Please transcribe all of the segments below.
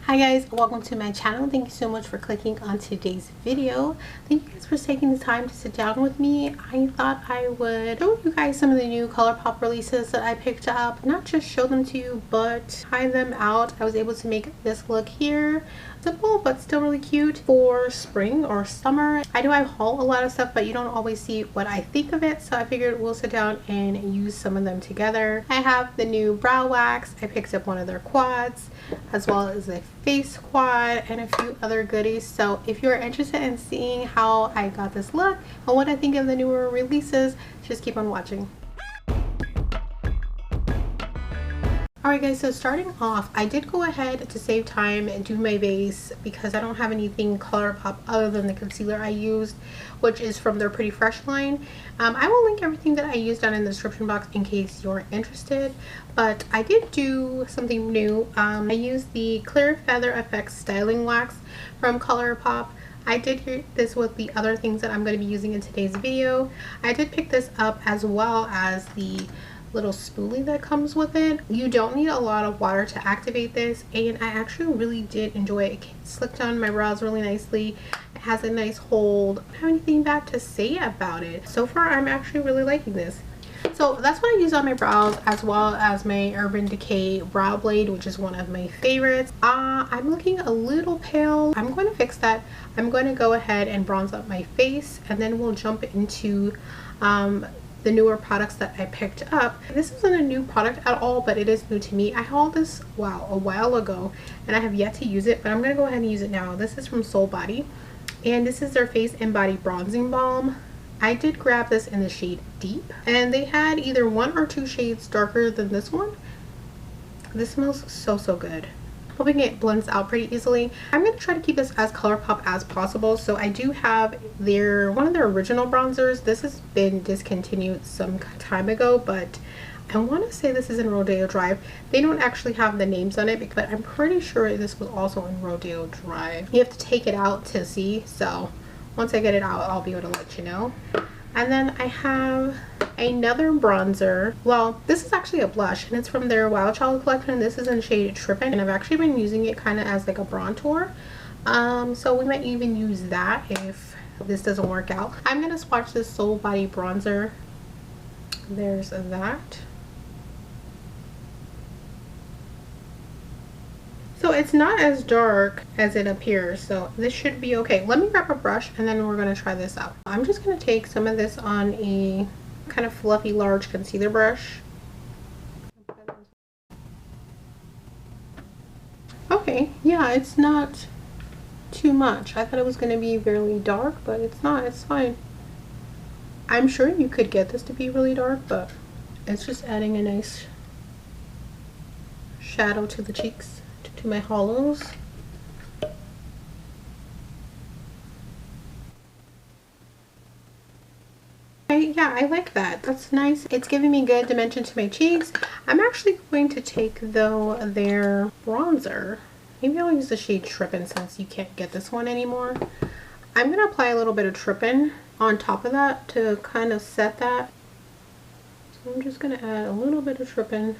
Hi guys, welcome to my channel. Thank you so much for clicking on today's video. Thank you guys for taking the time to sit down with me. I thought I would show you guys some of the new Colourpop releases that I picked up. Not just show them to you, but try them out. I was able to make this look here. Simple but still really cute for spring or summer. I know I haul a lot of stuff, but you don't always see what I think of it, so I figured we'll sit down and use some of them together. I have the new brow wax. I picked up one of their quads, as well as a face quad and a few other goodies. So if you're interested in seeing how I got this look and what I think of the newer releases, just keep on watching. Alright guys, so starting off, I did go ahead to save time and do my base because I don't have anything Colourpop other than the concealer I used, which is from their Pretty Fresh line. I will link everything that I used down in the description box in case you're interested, but I did do something new. I used the Clear Feather Effects Styling Wax from Colourpop. I did use this with the other things that I'm going to be using in today's video. I did pick this up as well as the little spoolie that comes with it. You don't need a lot of water to activate this, and I actually really did enjoy it. It slicked on my brows really nicely. It has a nice hold. I don't have anything bad to say about it. So far I'm actually really liking this. So that's what I use on my brows, as well as my Urban Decay brow blade, which is one of my favorites. I'm looking a little pale. I'm going to fix that. I'm going to go ahead and bronze up my face, and then we'll jump into the newer products that I picked up. This isn't a new product at all, but it is new to me. I hauled this a while ago, and I have yet to use it, but I'm gonna go ahead and use it now. This is from Soul Body, and this is their Face and Body Bronzing Balm. I did grab this in the shade Deep, and they had either 1 or 2 shades darker than this one. This smells so good. Hoping it blends out pretty easily. I'm going to try to keep this as Colourpop as possible. So I do have one of their original bronzers. This has been discontinued some time ago, but I want to say this is in Rodeo Drive. They don't actually have the names on it, but I'm pretty sure this was also in Rodeo Drive. You have to take it out to see, so once I get it out, I'll be able to let you know. And then I have another bronzer. Well, this is actually a blush, and it's from their Wild Child collection. This is in shade Trippin', and I've actually been using it kind of as like a bronzer. So we might even use that if this doesn't work out. I'm gonna swatch this Soul Body bronzer. There's that. So it's not as dark as it appears, so this should be okay. Let me grab a brush and then we're going to try this out. I'm just going to take some of this on a kind of fluffy large concealer brush. Okay, yeah, it's not too much. I thought it was going to be really dark, but it's not. It's fine. I'm sure you could get this to be really dark, but it's just adding a nice shadow to the cheeks, to my hollows. Yeah, I like that. That's nice. It's giving me good dimension to my cheeks. I'm actually going to take, though, their bronzer. Maybe I'll use the shade Trippin' since you can't get this one anymore. I'm going to apply a little bit of Trippin' on top of that to kind of set that. So I'm just going to add a little bit of Trippin'.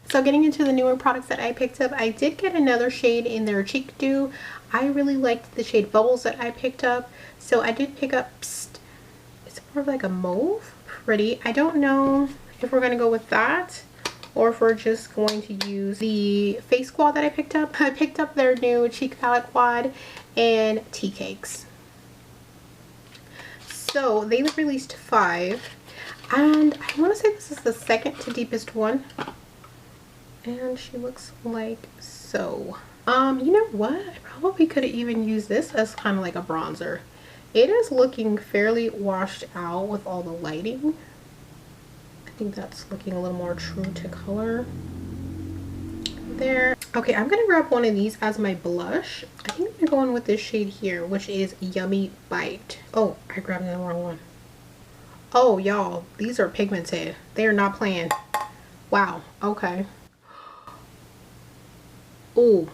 So getting into the newer products that I picked up, I did get another shade in their Cheek Dew. I really liked the shade Bubbles that I picked up, so I did pick up Psst. It's more of like a mauve. Pretty. I don't know if we're going to go with that or if we're just going to use the face quad that I picked up. I picked up their new cheek palette quad and tea cakes. So they released 5, and I want to say this is the second to deepest one. And she looks like so. You know what? I probably could have even used this as kind of like a bronzer. It is looking fairly washed out with all the lighting. I think that's looking a little more true to color there. Okay, I'm gonna grab one of these as my blush. I think I'm gonna go in with this shade here, which is Yummy Bite. Oh, I grabbed the wrong one. Oh, y'all, these are pigmented. They are not playing. Wow, okay. Ooh.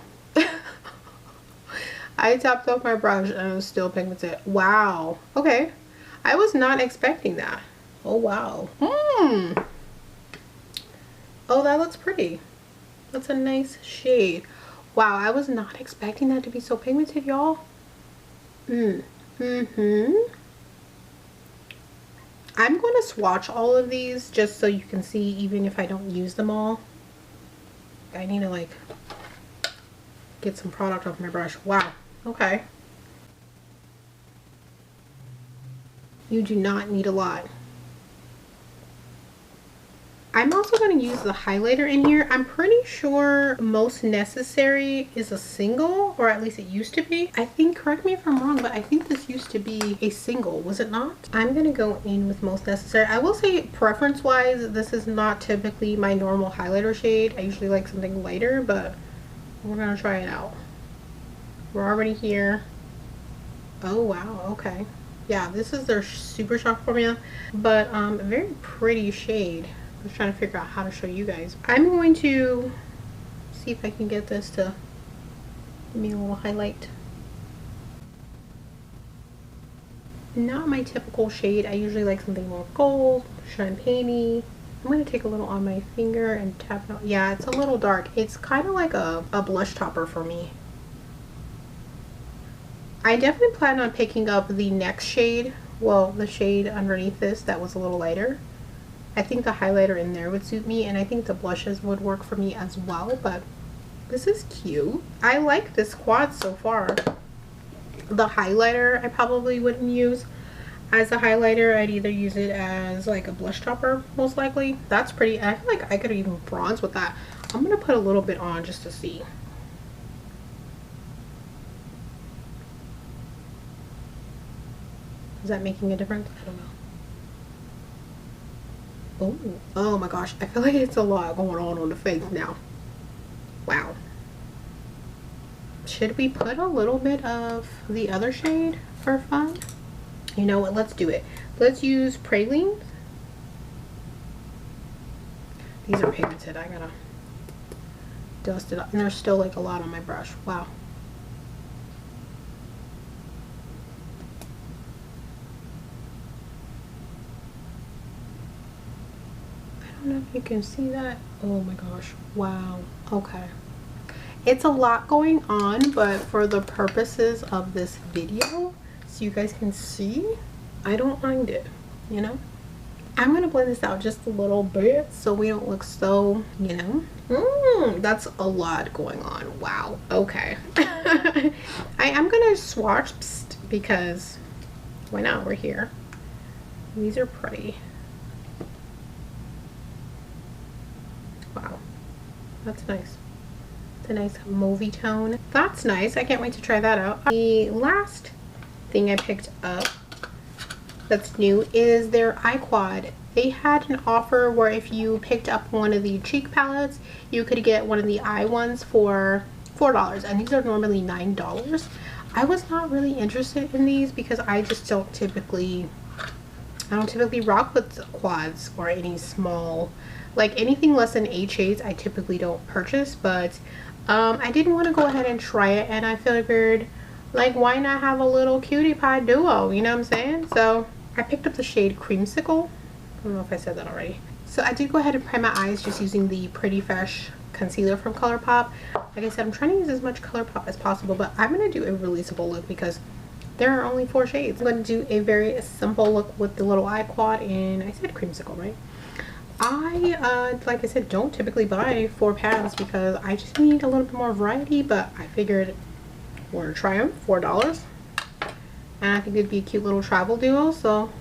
I tapped off my brush and it was still pigmented. Wow. Okay. I was not expecting that. Oh wow. Oh, that looks pretty. That's a nice shade. Wow, I was not expecting that to be so pigmented, y'all. I'm going to swatch all of these just so you can see, even if I don't use them all. I need to like get some product off my brush. Wow. Okay. You do not need a lot. I'm also going to use the highlighter in here. I'm pretty sure Most Necessary is a single, or at least it used to be. I think, correct me if I'm wrong, but I think this used to be a single, was it not? I'm going to go in with Most Necessary. I will say, preference-wise, this is not typically my normal highlighter shade. I usually like something lighter, but we're going to try it out. We're already here. Oh, wow. Okay. Yeah, this is their Super Shock formula, but a very pretty shade. I was trying to figure out how to show you guys. I'm going to see if I can get this to give me a little highlight. Not my typical shade. I usually like something more gold, champagne-y. I'm going to take a little on my finger and tap it out. Yeah, it's a little dark. It's kind of like a blush topper for me. I definitely plan on picking up the next shade. Well, the shade underneath this that was a little lighter. I think the highlighter in there would suit me, and I think the blushes would work for me as well, but this is cute. I like this quad so far. The highlighter I probably wouldn't use as a highlighter. I'd either use it as like a blush topper, most likely. That's pretty. I feel like I could even bronze with that. I'm gonna put a little bit on just to see. Is that making a difference? I don't know. Oh my gosh, I feel like it's a lot going on the face now. Wow. Should we put a little bit of the other shade for fun? You know what, let's do it. Let's use Praline. These are pigmented. I gotta dust it up. And there's still like a lot on my brush. Wow. I don't know if you can see that. Oh my gosh. Wow. Okay. It's a lot going on, but for the purposes of this video, so you guys can see, I don't mind it, you know? I'm going to blend this out just a little bit so we don't look so, you know? That's a lot going on. Wow. Okay. I am going to swatch Psst, because why not? We're here. These are pretty. Wow. That's nice. It's a nice mauvey tone. That's nice. I can't wait to try that out. The last thing I picked up that's new is their eye quad. They had an offer where if you picked up one of the cheek palettes, you could get one of the eye ones for $4, and these are normally $9. I was not really interested in these because I just don't typically rock with quads or any small, like anything less than 8 shades I typically don't purchase, but I didn't want to go ahead and try it, and I figured, like, why not have a little cutie pie duo, you know what I'm saying? So I picked up the shade Creamsickle. I don't know if I said that already. So I did go ahead and prime my eyes just using the Pretty Fresh concealer from Colourpop. Like I said, I'm trying to use as much Colourpop as possible, but I'm going to do a releasable look because there are only 4 shades. I'm going to do a very simple look with the little eye quad, and I said Creamsickle, right? I, like I said, don't typically buy 4 pads because I just need a little bit more variety, but I figured we're gonna try them, $4. And I think it'd be a cute little travel duo, so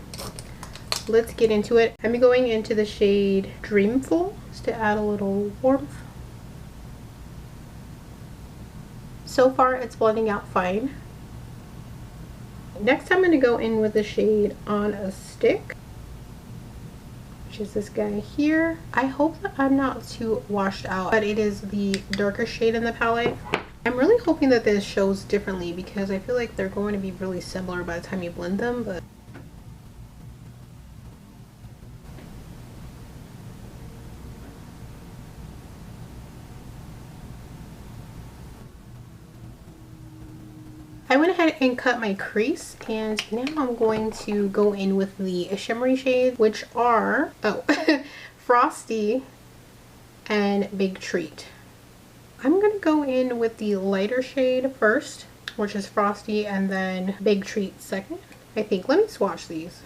let's get into it. I'm going into the shade Dreamful just to add a little warmth. So far, it's blending out fine. Next, I'm going to go in with the shade On a Stick, which is this guy here. I hope that I'm not too washed out, but it is the darker shade in the palette. I'm really hoping that this shows differently because I feel like they're going to be really similar by the time you blend them, but I went ahead and cut my crease, and now I'm going to go in with the shimmery shades, which are, Frosty and Big Treat. I'm going to go in with the lighter shade first, which is Frosty, and then Big Treat second, I think. Let me swatch these.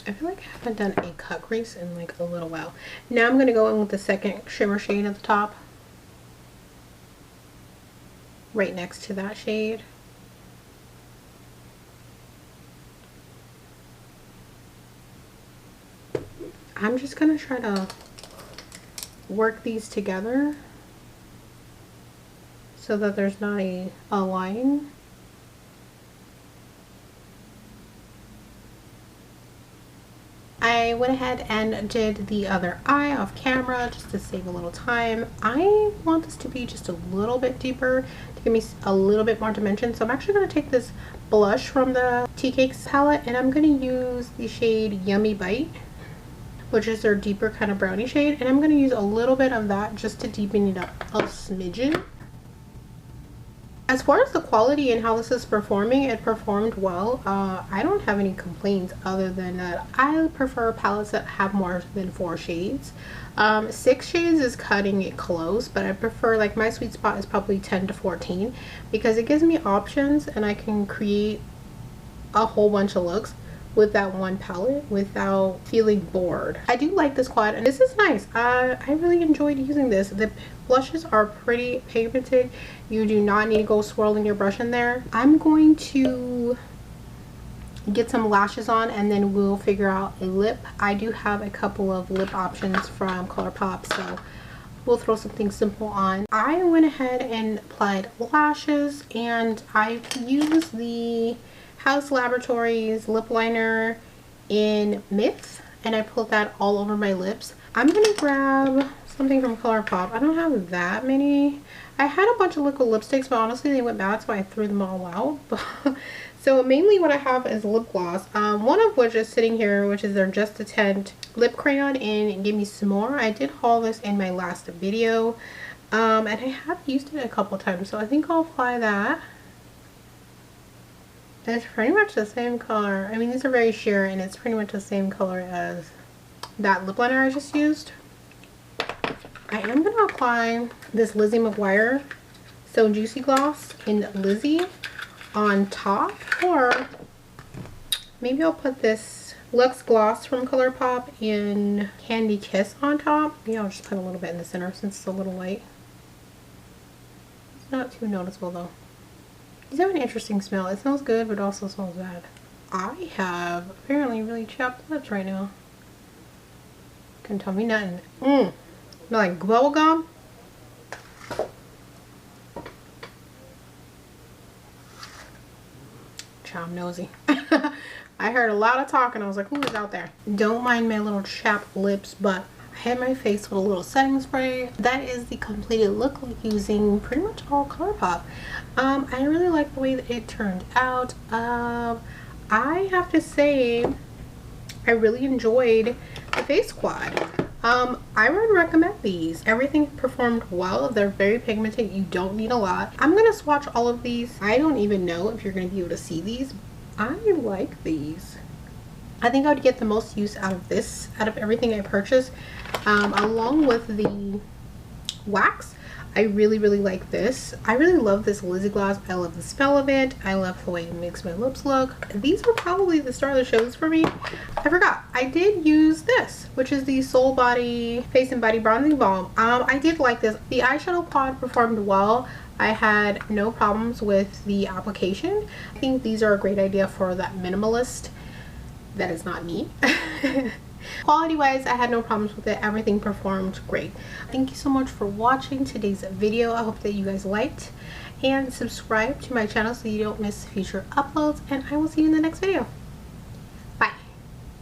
I feel like I haven't done a cut crease in like a little while. Now I'm going to go in with the second shimmer shade at the top, right next to that shade. I'm just going to try to work these together so that there's not a line. I went ahead and did the other eye off camera just to save a little time. I want this to be just a little bit deeper to give me a little bit more dimension. So I'm actually going to take this blush from the Tea Cakes palette, and I'm going to use the shade Yummy Bite, which is their deeper kind of brownie shade. And I'm going to use a little bit of that just to deepen it up a smidgen. As far as the quality and how this is performing, it performed well. I don't have any complaints other than that I prefer palettes that have more than 4 shades. 6 shades is cutting it close, but I prefer, like, my sweet spot is probably 10 to 14 because it gives me options and I can create a whole bunch of looks with that one palette without feeling bored. I do like this quad, and this is nice. I really enjoyed using this. The blushes are pretty pigmented. You do not need to go swirling your brush in there. I'm going to get some lashes on and then we'll figure out a lip. I do have a couple of lip options from Colourpop, so we'll throw something simple on. I went ahead and applied lashes, and I used the Haus Laboratories lip liner in Myth, and I put that all over my lips. I'm gonna grab something from Colourpop. I don't have that many. I had a bunch of liquid lipsticks, but honestly they went bad, so I threw them all out. So mainly what I have is lip gloss, one of which is sitting here, which is their Just a Tint lip crayon in Gimme Some More. I did haul this in my last video, and I have used it a couple times, so I think I'll apply that. It's pretty much the same color. I mean, these are very sheer, and it's pretty much the same color as that lip liner I just used. I am going to apply this Lizzie McGuire So Juicy Gloss in Lizzie on top, or maybe I'll put this Luxe Gloss from Colourpop in Candy Kiss on top. Yeah, I'll just put a little bit in the center since it's a little light. It's not too noticeable though. These have an interesting smell. It smells good, but it also smells bad. I have apparently really chapped lips right now. Couldn't tell me nothing. Smell like bubble gum. I'm nosy. I heard a lot of talking. I was like, who is out there? Don't mind my little chapped lips, but I had my face with a little setting spray. That is the completed look using pretty much all Colourpop. I really like the way that it turned out. I have to say I really enjoyed the face quad. I would recommend these. Everything performed well. They're very pigmented. You don't need a lot. I'm gonna swatch all of these. I don't even know if you're gonna be able to see these. I like these. I think I would get the most use out of this, out of everything I purchased, along with the wax. I really like this. I really love this Lizzie gloss. I love the smell of it. I love the way it makes my lips look. These were probably the star of the shows for me. I forgot. I did use this, which is the Soul Body Face and Body Bronzing Balm. I did like this. The eyeshadow pod performed well. I had no problems with the application. I think these are a great idea for that minimalist. That is not me. Quality wise, I had no problems with it. Everything performed great. Thank you so much for watching today's video. I hope that you guys liked, and subscribe to my channel so you don't miss future uploads, and I will see you in the next video.